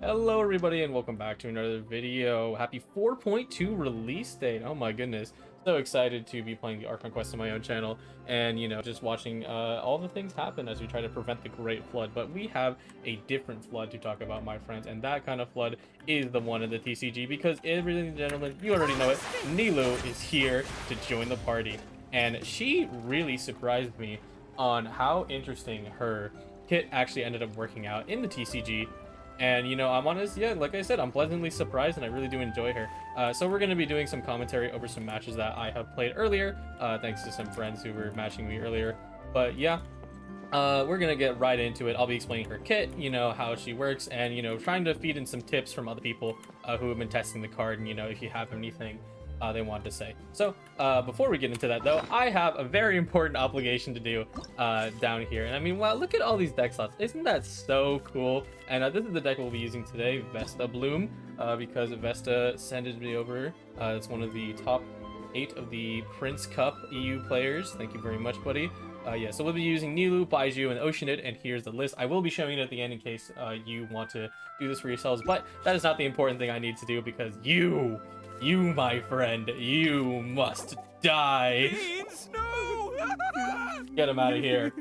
Hello everybody and welcome back to another video. Happy 4.2 release date. Oh my goodness. So excited to be playing the Ark Conquest on my own channel and just watching all the things happen as we try to prevent the Great Flood. But we have a different flood to talk about, my friends, and that kind of flood is the one in the TCG because, ladies and gentlemen, you already know it, Nilou is here to join the party. And she really surprised me on how interesting her kit actually ended up working out in the TCG. And I'm honest, yeah, like I said, I'm pleasantly surprised and I really do enjoy her. So we're going to be doing some commentary over some matches that I have played earlier, thanks to some friends who were matching me earlier. But yeah, we're going to get right into it. I'll be explaining her kit, how she works, and trying to feed in some tips from other people who have been testing the card, and if you have anything they wanted to say. So before we get into that though, I have a very important obligation to do down here. And I mean, wow, look at all these deck slots. Isn't that so cool? And this is the deck we'll be using today, Vesta Bloom, because Vesta sent me over. It's one of the top 8 of the Prince Cup EU players. Thank you very much, buddy. Yeah, so we'll be using Nilou, Baiju, and Oceanid, and here's the list. I will be showing it at the end in case you want to do this for yourselves, but that is not the important thing I need to do because you, my friend, you must die. Beans, no! Get him out of here.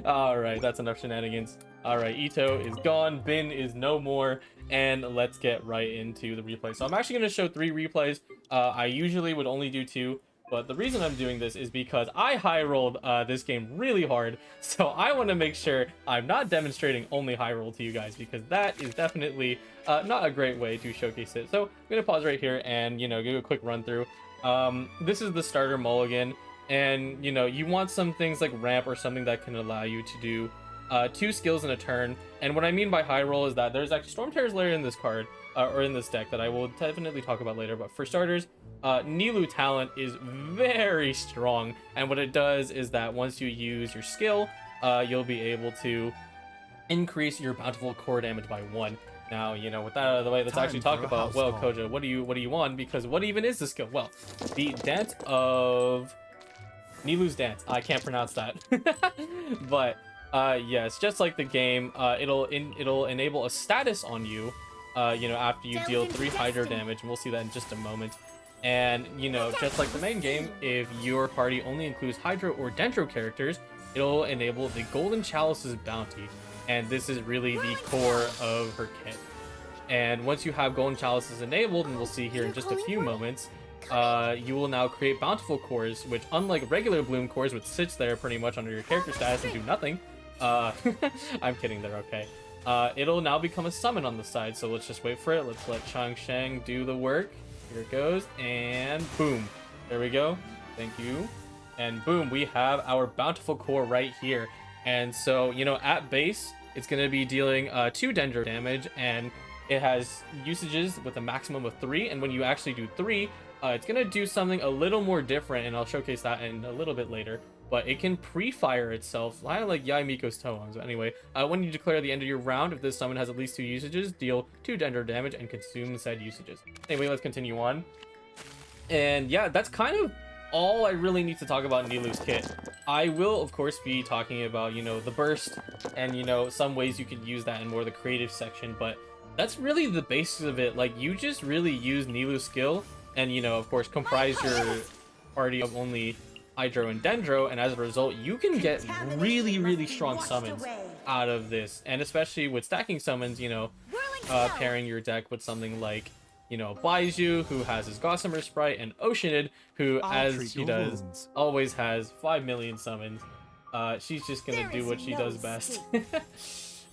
Alright, that's enough shenanigans. Alright, Ito is gone, Bin is no more, and let's get right into the replay. So I'm actually going to show 3 replays. I usually would only do 2, but the reason I'm doing this is because I high rolled this game really hard, so I want to make sure I'm not demonstrating only high roll to you guys, because that is definitely not a great way to showcase it. So I'm going to pause right here and, give a quick run through. This is the starter mulligan, and, you want some things like ramp or something that can allow you to do 2 skills in a turn. And what I mean by high roll is that there's actually Storm Terror's Lair in this card, or in this deck, that I will definitely talk about later. But for starters, Nilou talent is very strong, and what it does is that once you use your skill, you'll be able to increase your bountiful core damage by 1. Now, with that out of the way, let's actually talk about, well, Koja, what do you want? Because what even is the skill? Well, the dance of Nilou's dance. I can't pronounce that. But yes, just like the game, it'll enable a status on you, after you deal 3 hydro damage, and we'll see that in just a moment. And just like the main game, if your party only includes hydro or dendro characters, it'll enable the Golden Chalice's bounty. And this is really the core of her kit. And once you have Golden Chalices enabled, and we'll see here in just a few moments, you will now create bountiful cores, which, unlike regular bloom cores, which sits there pretty much under your character status and do nothing, I'm kidding there, okay. It'll now become a summon on the side, so let's just wait for it. Let's let Chang Sheng do the work. Here it goes, and boom. There we go. Thank you. And boom, we have our bountiful core right here. And so, at base, it's going to be dealing 2 dendro damage, and it has usages with a maximum of 3. And when you actually do 3, it's going to do something a little more different, and I'll showcase that in a little bit later. But it can pre-fire itself, kind of like Yai Miko's Toems. But anyway, when you declare the end of your round, if this summon has at least 2 usages, deal 2 dendro damage and consume said usages. Anyway, let's continue on. And yeah, that's kind of all I really need to talk about Nilou's kit. I will, of course, be talking about, the burst and, some ways you could use that in more of the creative section, but that's really the basis of it. Like, you just really use Nilou's skill and, of course, comprise your party of only hydro and dendro, and as a result, you can get really strong summons out of this. And especially with stacking summons, pairing your deck with something like, Baiju, who has his Gossamer Sprite, and Oceanid, who, as she does, always has 5 million summons. She's just gonna do what she does best.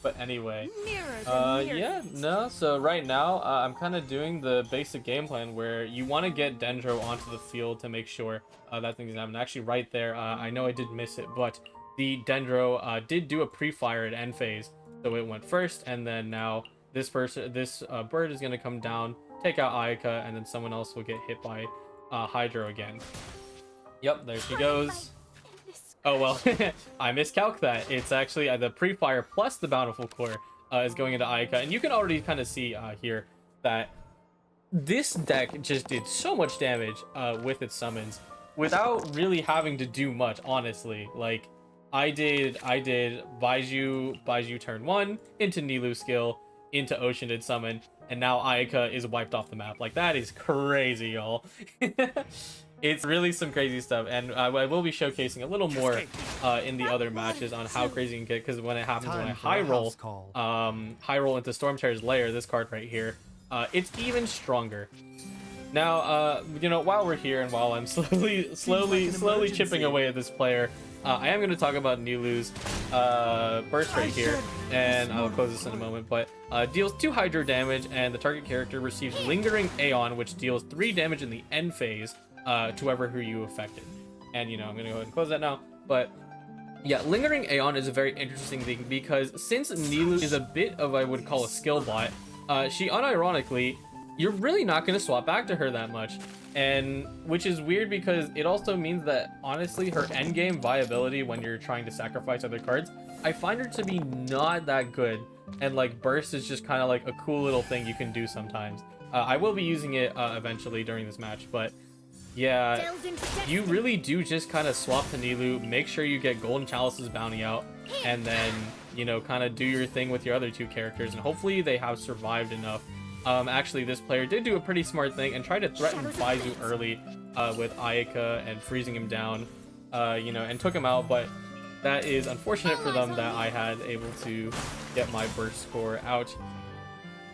But anyway, yeah, no, so right now, I'm kind of doing the basic game plan where you want to get dendro onto the field to make sure that thing's happening. Actually, right there, I know I did miss it, but the dendro did do a pre-fire at end phase, so it went first, and then now this bird is going to come down, take out Ayaka, and then someone else will get hit by hydro again. Yep, there she goes. Oh, well, I miscalculated that. It's actually the pre-fire plus the bountiful core is going into Ayaka. And you can already kind of see here that this deck just did so much damage with its summons without really having to do much, honestly. Like, I did Baiju turn 1 into Nilou skill, into Ocean did summon, and now Ayaka is wiped off the map. Like, that is crazy, y'all. It's really some crazy stuff, and I will be showcasing a little more in the other matches on how crazy you can get, because when it happens when I high roll into Storm Terror's Lair, this card right here, it's even stronger. Now, you know, while we're here and while I'm slowly chipping away at this player, I am going to talk about Nilou's burst right here, and I'll close this in a moment, but deals 2 hydro damage, and the target character receives Lingering Aeon, which deals 3 damage in the end phase to whoever who you affected. And, you know, I'm going to go ahead and close that now, but yeah, Lingering Aeon is a very interesting thing, because since Nilou is a bit of, I would call, a skill bot, she unironically, you're really not going to swap back to her that much, and which is weird because it also means that honestly her endgame viability when you're trying to sacrifice other cards, I find her to be not that good, and like burst is just kind of like a cool little thing you can do sometimes. I will be using it eventually during this match, but yeah, you really do just kind of swap to Nilou, make sure you get Golden Chalice's bounty out, and then, you know, kind of do your thing with your other 2 characters, and hopefully they have survived enough. Actually, this player did do a pretty smart thing and tried to threaten Baizu early with Ayaka and freezing him down, you know, and took him out, but that is unfortunate for them that I had able to get my burst score out.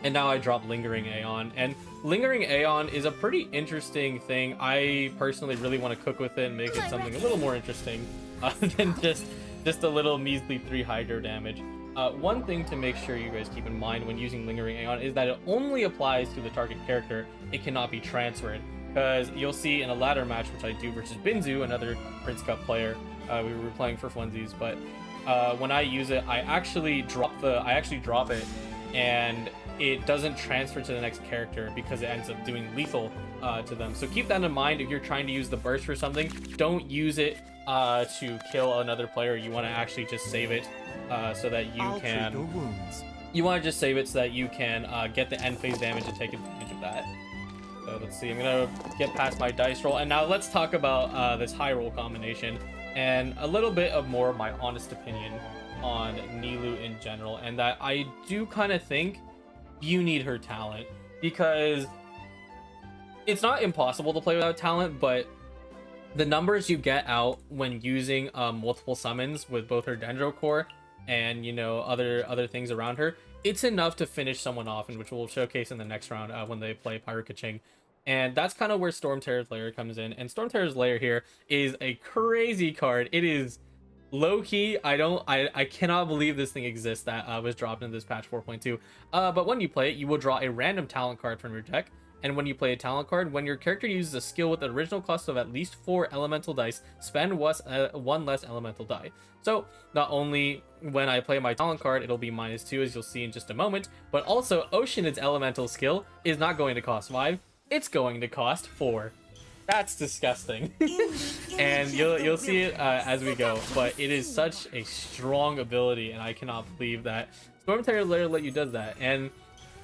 And now I drop Lingering Aeon, and Lingering Aeon is a pretty interesting thing. I personally really want to cook with it and make it something a little more interesting than just a little measly 3 hydro damage. One thing to make sure you guys keep in mind when using Lingering Aeon is that it only applies to the target character. It cannot be transferred, because you'll see in a ladder match, which I do versus Binzu, another Prince Cup player, we were playing for funsies, but when I use it, I actually drop it, and it doesn't transfer to the next character because it ends up doing lethal to them. So keep that in mind if you're trying to use the burst for something. Don't use it to kill another player. You want to actually just save it so that you can get the end phase damage and take advantage of that. So let's see, I'm gonna get past my dice roll, and now let's talk about this high roll combination and a little bit of more of my honest opinion on Nilou in general, and that I do kind of think you need her talent, because it's not impossible to play without talent, but the numbers you get out when using multiple summons with both her Dendro Core and, you know, other things around her, it's enough to finish someone off, and which we'll showcase in the next round when they play Pyro-Kaching. And that's kind of where Storm Terror's Lair comes in, and Storm Terror's Lair here is a crazy card. It is low-key. I cannot believe this thing exists that was dropped in this patch 4.2. But when you play it, you will draw a random talent card from your deck. And when you play a talent card, when your character uses a skill with an original cost of at least 4 elemental dice, spend 1 less elemental die. So not only when I play my talent card, it'll be -2, as you'll see in just a moment, but also Oceanid's elemental skill is not going to cost 5, it's going to cost 4. That's disgusting. And you'll see it as we go, but it is such a strong ability, and I cannot believe that Storm Terror Lair let you does that. And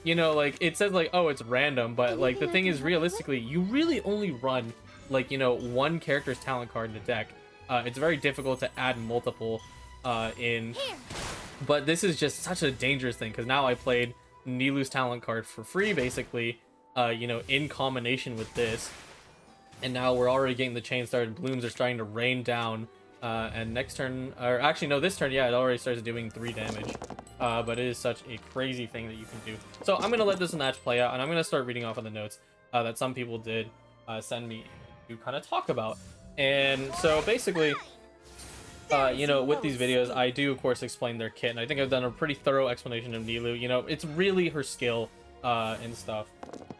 you know, like, it says like, oh, it's random, but like the thing is, realistically, you really only run like, you know, 1 character's talent card in the deck. It's very difficult to add multiple in, but this is just such a dangerous thing, because now I played Nilou's talent card for free, basically, you know, in combination with this, and now we're already getting the chain started. Blooms are starting to rain down, and next turn, or actually no, this turn, yeah, it already starts doing 3 damage. But it is such a crazy thing that you can do. So I'm going to let this match play out, and I'm going to start reading off of the notes that some people did send me to kind of talk about. And so basically, you know, with these videos, I do, of course, explain their kit, and I think I've done a pretty thorough explanation of Nilou. You know, it's really her skill and stuff,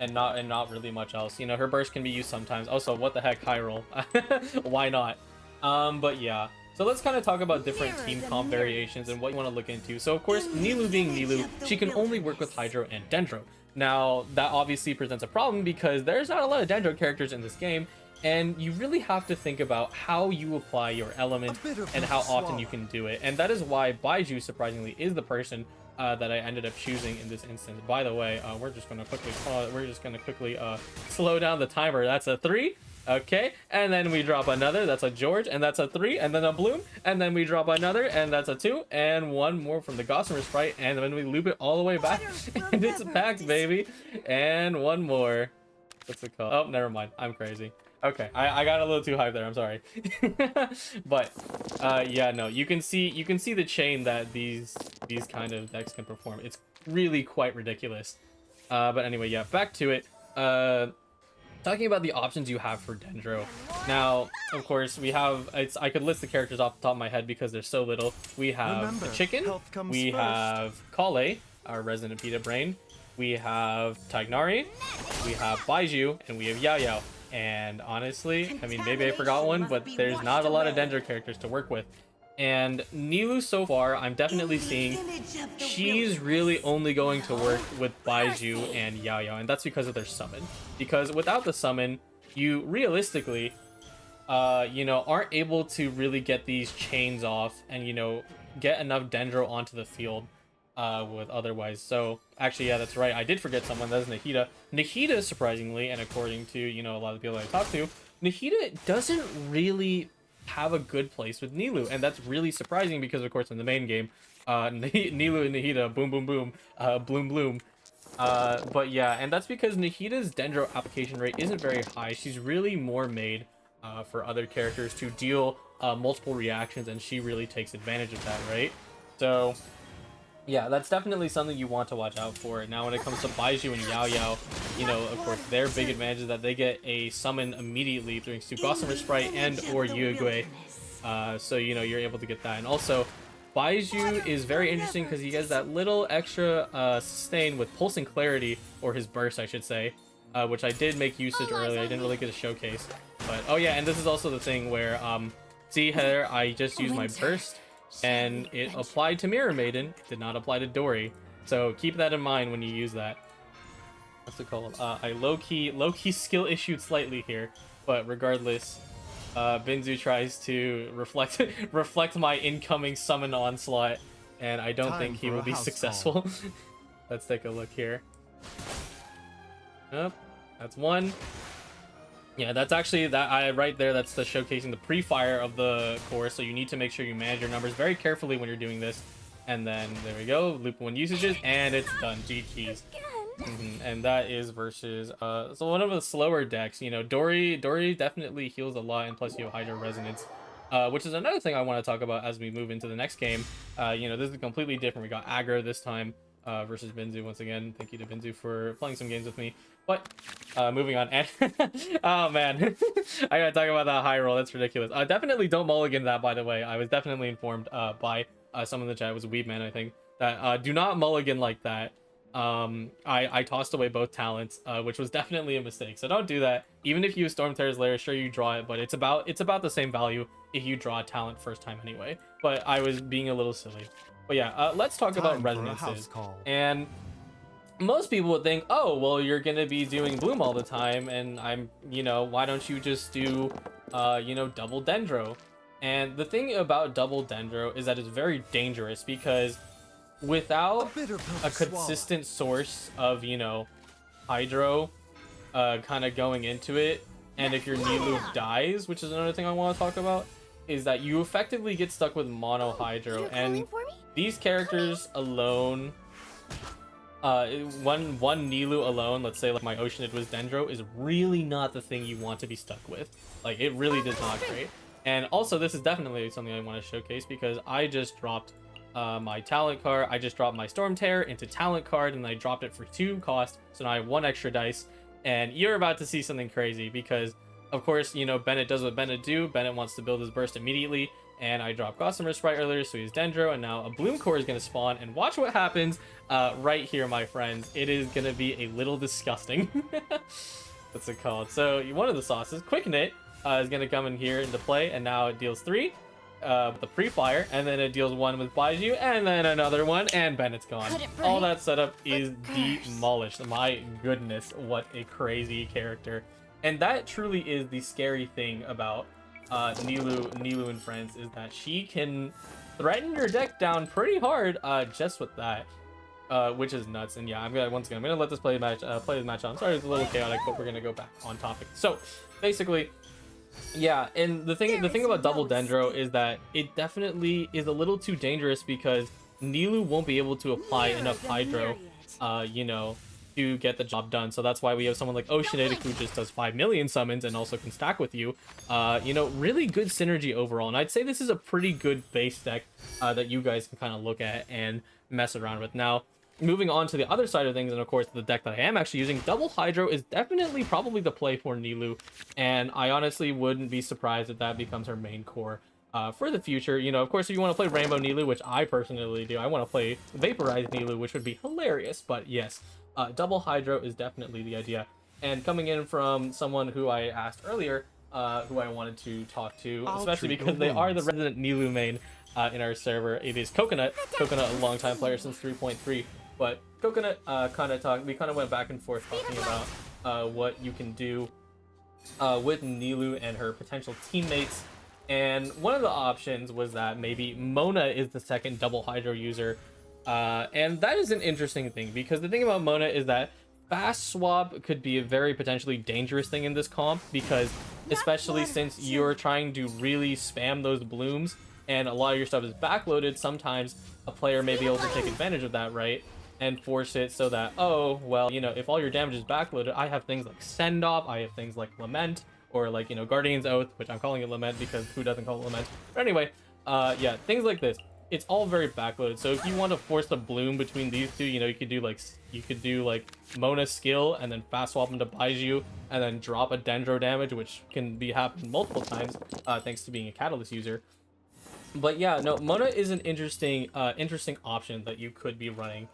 and not really much else. You know, her burst can be used sometimes. Also, what the heck, high roll? Why not? But yeah. So let's kind of talk about different team comp variations and what you want to look into. So of course, Nilou being Nilou, she can only work with Hydro and Dendro. Now, that obviously presents a problem because there's not a lot of Dendro characters in this game, and you really have to think about how you apply your element and how often you can do it. And that is why Baizu, surprisingly, is the person that I ended up choosing in this instance. By the way, we're just going to quickly slow down the timer. That's a 3. Okay, and then we drop another. That's a George, and that's a 3, and then a Bloom, and then we drop another, and that's a 2, and one more from the Gossamer Sprite, and then we loop it all the way back, and it's packed, baby. And one more. What's it called? Oh, never mind. I'm crazy. Okay, I got a little too hyped there. I'm sorry. But yeah, no, you can see the chain that these kind of decks can perform. It's really quite ridiculous. But anyway, yeah, back to it. Talking about the options you have for Dendro. Now, of course, we have, I could list the characters off the top of my head because there's so little. We have the Chicken, we have Kale, our resident Pita Brain, we have Tignari, we have Baiju, and we have Yao Yao. And honestly, I mean, maybe I forgot one, but there's not a lot of Dendro characters to work with. And Nilou so far, I'm definitely seeing she's really only going to work with Baiju and Yao Yao, and that's because of their summon. Because without the summon, you realistically, you know, aren't able to really get these chains off and, you know, get enough Dendro onto the field with otherwise. So actually, yeah, that's right. I did forget someone. That's Nahida. Nahida, surprisingly, and according to, you know, a lot of the people I talked to, Nahida doesn't really have a good place with Nilou, and that's really surprising because of course in the main game Nilou and Nahida boom boom boom bloom bloom, but yeah, and that's because Nahida's Dendro application rate isn't very high. She's really more made for other characters to deal multiple reactions, and she really takes advantage of that, right? So yeah, that's definitely something you want to watch out for. Now when it comes to Baiju and Yao Yao, you know, of course, their big advantage is that they get a summon immediately through Gossamer Sprite and or Yuegui. So, you know, you're able to get that. And also, Baiju is very interesting because he has that little extra sustain with Pulsing Clarity, or his burst, I should say, which I did make usage earlier. I didn't really get a showcase. But, oh yeah, and this is also the thing where, see here, I just used my burst, and it applied to Mirror Maiden, did not apply to Dory. So keep that in mind when you use that. What's it called? I low-key skill issued slightly here, but regardless, Binzu tries to reflect my incoming summon onslaught, and I don't think he will be successful. Let's take a look here. Yep, that's one. Yeah, that's actually right there. That's the showcasing the pre-fire of the core. So you need to make sure you manage your numbers very carefully when you're doing this. And then there we go, loop 1 usages, and it's done. GG's. And that is versus so one of the slower decks. You know, Dory definitely heals a lot, and plus you have Hydro Resonance, which is another thing I want to talk about as we move into the next game. You know, this is completely different. We got aggro this time versus Binzu once again. Thank you to Binzu for playing some games with me. But moving on, and oh man, I gotta talk about that high roll. That's ridiculous. Definitely don't mulligan that, by the way. I was definitely informed by someone in the chat, it was a Weebman, I think, that do not mulligan like that. I tossed away both talents, which was definitely a mistake. So don't do that. Even if you use Storm Terror's Lair, sure, you draw it, but it's about the same value if you draw a talent first time anyway. But I was being a little silly. But yeah, let's talk about resonances. And most people would think, oh, well, you're gonna be doing Bloom all the time, and you know, why don't you just do, you know, double Dendro? And the thing about double Dendro is that it's very dangerous because without a consistent source of, you know, Hydro kind of going into it, and if your Nilou dies, which is another thing I want to talk about, is that you effectively get stuck with mono Hydro, and these characters alone, one Nilou alone, let's say like my Oceanid was Dendro, is really not the thing you want to be stuck with. Like, it really does not great. And also, this is definitely something I want to showcase because I just dropped my talent card. I just dropped my Storm Terror into talent card, and I dropped it for 2 cost, so now I have 1 extra dice. And you're about to see something crazy because, of course, you know, Bennett does what Bennett do. Bennett wants to build his burst immediately, and I dropped Gossamer Sprite earlier, so he's Dendro, and now a Bloom Core is going to spawn, and watch what happens right here, my friends. It is going to be a little disgusting. What's it called? So one of the sauces, Quick Knit, is going to come in here into play, and now it deals 3 with the pre-fire, and then it deals 1 with Baiju, and then another one, and Bennett's gone. All that setup is demolished. My goodness, what a crazy character. And that truly is the scary thing about Nilou and friends, is that she can threaten your deck down pretty hard just with that. which is nuts. And yeah, I'm gonna once again I'm gonna let this play this match on. Sorry, it's a little chaotic, but we're gonna go back on topic. So basically, yeah, and the thing about double Dendro is that it definitely is a little too dangerous because Nilou won't be able to apply enough Hydro, you know, to get the job done. So that's why we have someone like Oceanic who just does 5 million summons and also can stack with you. You know, really good synergy overall. And I'd say this is a pretty good base deck that you guys can kind of look at and mess around with. Now, moving on to the other side of things, and of course the deck that I am actually using, double Hydro is definitely probably the play for Nilou, and I honestly wouldn't be surprised if that becomes her main core for the future. You know, of course, if you want to play Rainbow Nilou, which I personally do, I want to play Vaporized Nilou, which would be hilarious, but yes, double Hydro is definitely the idea. And coming in from someone who I asked earlier, who I wanted to talk to, especially because they are the resident Nilou main in our server, it is Coconut. Coconut, a longtime player since 3.3. But Coconut we kind of went back and forth talking about what you can do with Nilou and her potential teammates. And one of the options was that maybe Mona is the second double Hydro user. And that is an interesting thing, because the thing about Mona is that fast swap could be a very potentially dangerous thing in this comp, because especially since you're trying to really spam those blooms and a lot of your stuff is backloaded, sometimes a player may be able to take advantage of that, right? And force it so that, oh, well, you know, if all your damage is backloaded, I have things like Send Off, I have things like Lament, or like, you know, Guardian's Oath, which I'm calling it Lament because who doesn't call it Lament? But anyway, yeah, things like this. It's all very backloaded. So if you want to force the bloom between these two, you know, you could do like Mona skill and then fast swap them to Baiju and then drop a Dendro damage, which can be happened multiple times, thanks to being a Catalyst user. But yeah, no, Mona is an interesting option that you could be running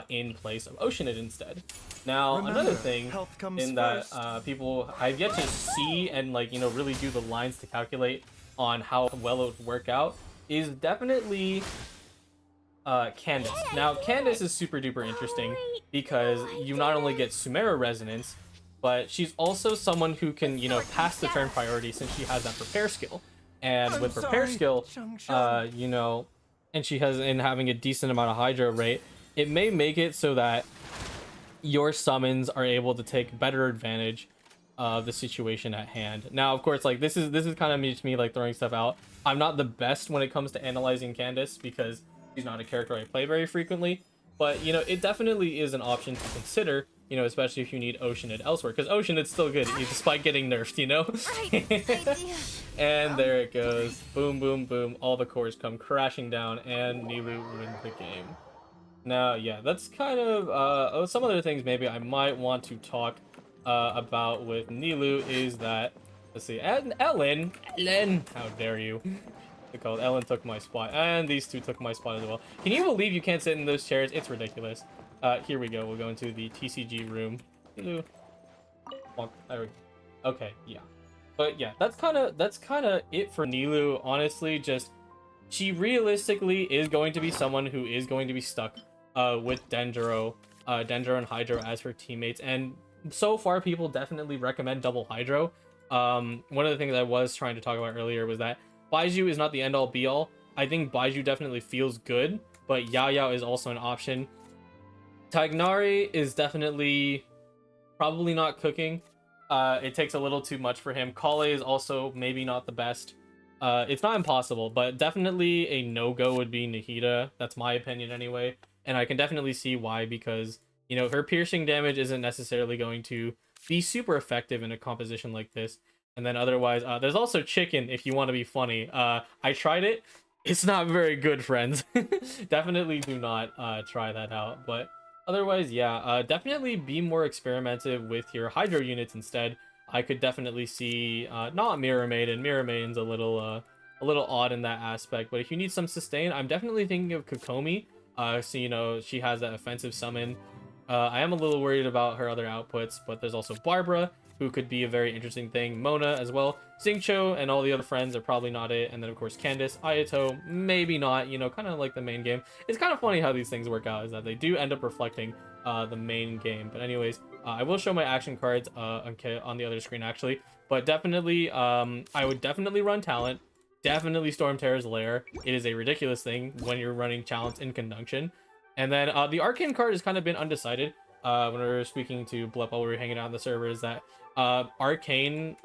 in place of Oceanid instead. Now, remember, another thing in that people I've yet to see and, like, you know, really do the lines to calculate on how well it would work out is definitely Candace. Now, Candace is super duper interesting because you not only get Sumeru resonance, but she's also someone who can, you know, pass the turn priority since she has that prepare skill. And with prepare skill, you know, and she has in having a decent amount of Hydro rate, it may make it so that your summons are able to take better advantage of the situation at hand. Now, of course, like this is kind of just me like throwing stuff out. I'm not the best when it comes to analyzing Candace because she's not a character I play very frequently, but you know, it definitely is an option to consider, you know, especially if you need Oceanid elsewhere, because Oceanid's still good despite getting nerfed, you know. And there it goes, boom boom boom, all the cores come crashing down and Nilou wins the game. Now, yeah, that's kind of some other things maybe I might want to talk about with Nilou is that, let's see, Ellen, how dare you? Ellen took my spot, and these two took my spot as well. Can you believe you can't sit in those chairs? It's ridiculous. Here we go. We'll go into the TCG room. Nilou. Oh, there we go. Okay, yeah. But yeah, that's kind of it for Nilou. Honestly, just she realistically is going to be someone who is going to be stuck with Dendro and Hydro as her teammates, and so far people definitely recommend double Hydro. One of the things I was trying to talk about earlier was that Baiju is not the end-all be-all. I think Baiju definitely feels good, but Yao Yao is also an option. Tagnari is definitely probably not cooking. It takes a little too much for him. Kale is also maybe not the best. It's not impossible, but definitely a no-go would be Nahida. That's my opinion anyway. And I can definitely see why, because, you know, her piercing damage isn't necessarily going to be super effective in a composition like this. And then otherwise, there's also Chicken, if you want to be funny. I tried it. It's not very good, friends. Definitely do not try that out. But otherwise, yeah, definitely be more experimentative with your Hydro units instead. I could definitely see not Mirror Maiden. Mirror Maiden's a little odd in that aspect. But if you need some sustain, I'm definitely thinking of Kokomi. So, you know, she has that offensive summon. I am a little worried about her other outputs, but there's also Barbara, who could be a very interesting thing. Mona as well. Xingqiu and all the other friends are probably not it. And then, of course, Candace. Ayato, maybe not, you know, kind of like the main game. It's kind of funny how these things work out, is that they do end up reflecting the main game. But anyways, I will show my action cards on the other screen, actually. But definitely, I would definitely run Talent. Definitely Storm Terror's Lair. It is a ridiculous thing when you're running Talents in conjunction. And then the arcane card has kind of been undecided. When we were speaking to Blip while we were hanging out on the server, is that the arcane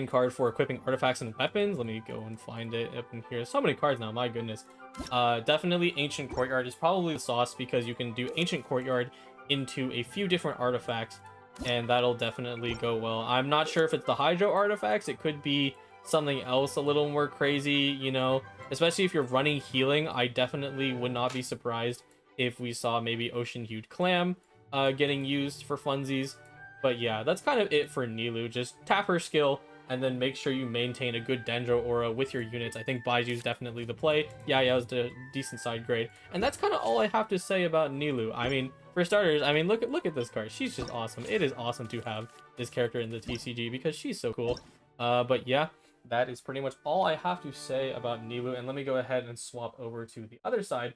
card for equipping artifacts and weapons. Let me go and find it up in here. So many cards now, my goodness. Definitely Ancient Courtyard is probably the sauce because you can do Ancient Courtyard into a few different artifacts, and that'll definitely go well. I'm not sure if it's the Hydro artifacts. It could be something else a little more crazy, you know, especially if you're running healing. I definitely would not be surprised if we saw maybe Ocean Hued Clam getting used for funsies. But yeah, that's kind of it for Nilou. Just tap her skill and then make sure you maintain a good Dendro aura with your units. I think Baiju's definitely the play. Yeah, it was a decent side grade. And that's kind of all I have to say about Nilou. I mean, for starters, I mean, look at this card. She's just awesome. It is awesome to have this character in the TCG because she's so cool. But yeah, that is pretty much all I have to say about Nilou. And let me go ahead and swap over to the other side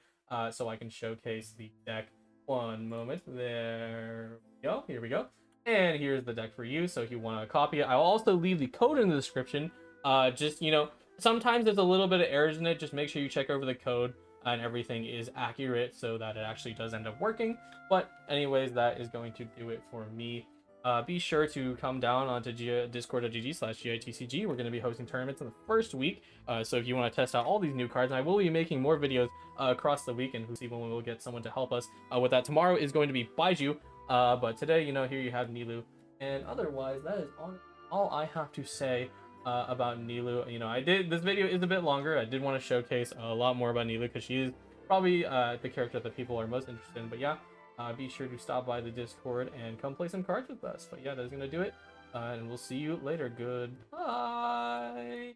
so I can showcase the deck. One moment. There we go. Here we go. And here's the deck for you, so if you want to copy it. I'll also leave the code in the description. Just, you know, sometimes there's a little bit of errors in it. Just make sure you check over the code and everything is accurate so that it actually does end up working. But anyways, that is going to do it for me. Be sure to come down onto discord.gg/GITCG. We're going to be hosting tournaments in the first week. So if you want to test out all these new cards, and I will be making more videos across the week, and who's even when we'll get someone to help us with that. Tomorrow is going to be Baiju. But today, you know, here you have Nilou, and otherwise, that is all I have to say about Nilou. You know, this video is a bit longer. I did want to showcase a lot more about Nilou because she is probably the character that people are most interested in. But yeah, be sure to stop by the Discord and come play some cards with us. But yeah, that's gonna do it, and we'll see you later. Goodbye.